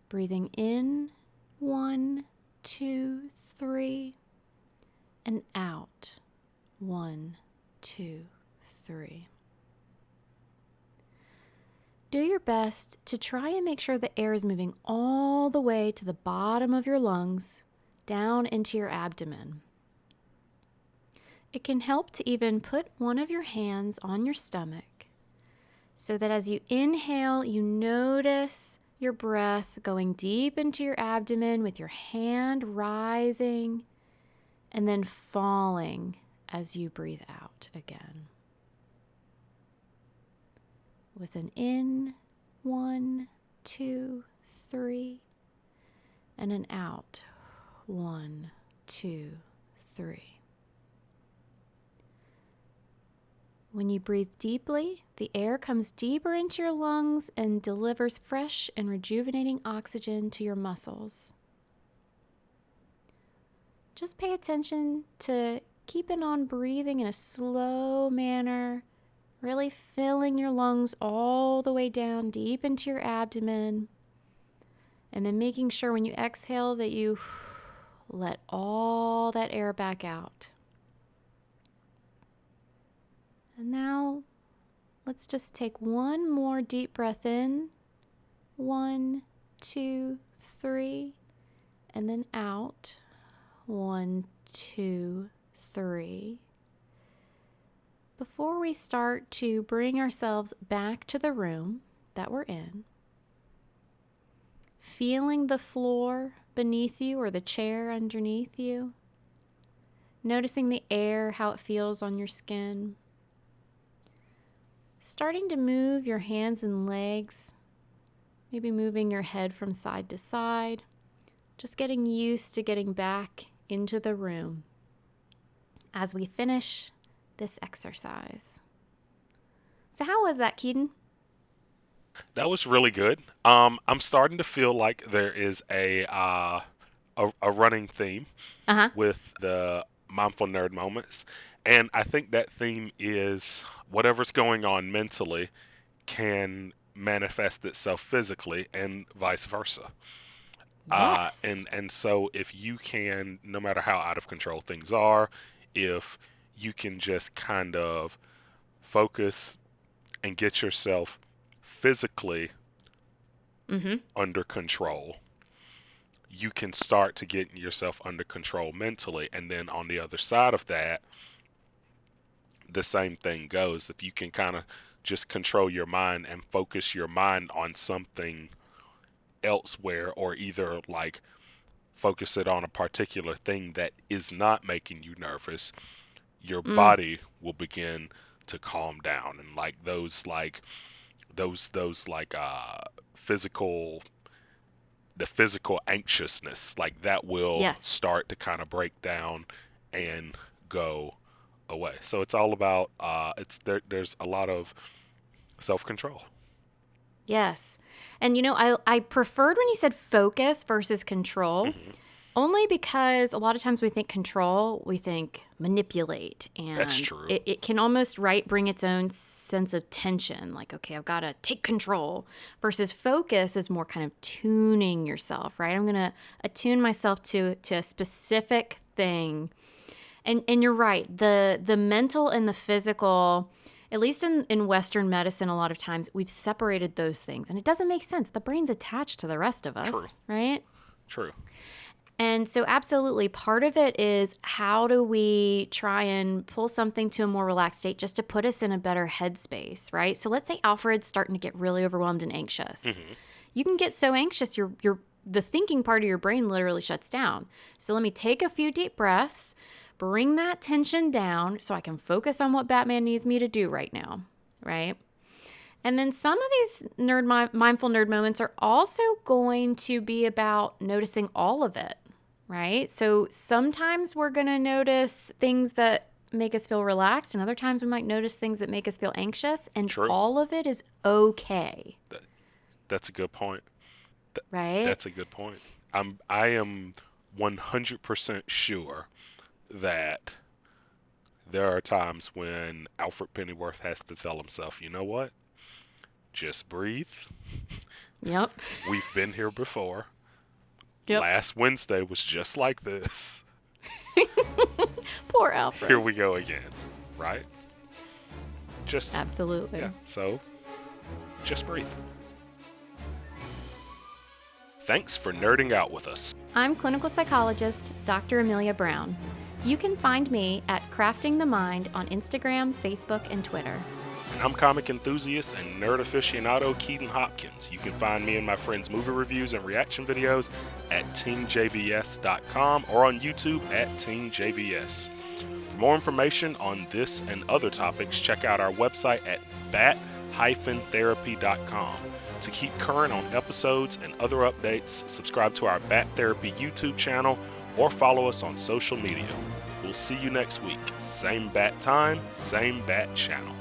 Breathing in, 1, 2, 3, and out, 1, 2, 3. Do your best to try and make sure the air is moving all the way to the bottom of your lungs, down into your abdomen. It can help to even put one of your hands on your stomach so that as you inhale, you notice your breath going deep into your abdomen with your hand rising and then falling as you breathe out again. With an in, 1, 2, 3, and an out, 1, 2, 3. When you breathe deeply, the air comes deeper into your lungs and delivers fresh and rejuvenating oxygen to your muscles. Just pay attention to keeping on breathing in a slow manner, really filling your lungs all the way down deep into your abdomen, and then making sure when you exhale that you let all that air back out. And now, let's just take one more deep breath in. 1, 2, 3, and then out. 1, 2, 3. Before we start to bring ourselves back to the room that we're in, feeling the floor beneath you or the chair underneath you, noticing the air, how it feels on your skin, starting to move your hands and legs, maybe moving your head from side to side, just getting used to getting back into the room as we finish this exercise. So how was that, Keaton? That was really good. I'm starting to feel like there is a running theme Uh-huh. with the mindful nerd moments, and I think that theme is whatever's going on mentally can manifest itself physically, and vice versa. Yes. And so if you can, no matter how out of control things are, if you can just kind of focus and get yourself physically under control, you can start to get yourself under control mentally. And then on the other side of that, the same thing goes. If you can kind of just control your mind and focus your mind on something elsewhere, or either like focus it on a particular thing that is not making you nervous, your body will begin to calm down, and like those physical, the physical anxiousness, like that will start to kind of break down and go away. So it's all about there's a lot of self-control. Yes. And I preferred when you said focus versus control, only because a lot of times we think control, we think manipulate, and that's true. It can almost bring its own sense of tension, like, okay, I've got to take control, versus focus is more kind of tuning yourself, right? I'm going to attune myself to a specific thing. And you're right, the mental and the physical, at least in Western medicine, a lot of times we've separated those things, and it doesn't make sense. The brain's attached to the rest of us, True. Right? True. And so absolutely, part of it is how do we try and pull something to a more relaxed state just to put us in a better headspace, right? So let's say Alfred's starting to get really overwhelmed and anxious. you can get so anxious the thinking part of your brain literally shuts down. So let me take a few deep breaths, bring that tension down so I can focus on what Batman needs me to do right now, right? And then some of these mindful nerd moments are also going to be about noticing all of it, right? So sometimes we're going to notice things that make us feel relaxed, and other times we might notice things that make us feel anxious, and True. all of it is okay. That's a good point. Right? That's a good point. I am 100% sure that there are times when Alfred Pennyworth has to tell himself, you know what? Just breathe. Yep. We've been here before. Yep. Last Wednesday was just like this. Poor Alfred. Here we go again, right? Just absolutely. Yeah, so just breathe. Thanks for nerding out with us. I'm clinical psychologist Dr. Amelia Brown. You can find me at Crafting the Mind on Instagram, Facebook, and Twitter. And I'm comic enthusiast and nerd aficionado Keaton Hopkins. You can find me and my friends' movie reviews and reaction videos at teamjvs.com or on YouTube at teamjvs. For more information on this and other topics, check out our website at bat-therapy.com. To keep current on episodes and other updates, subscribe to our Bat Therapy YouTube channel or follow us on social media. We'll see you next week. Same bat time, same bat channel.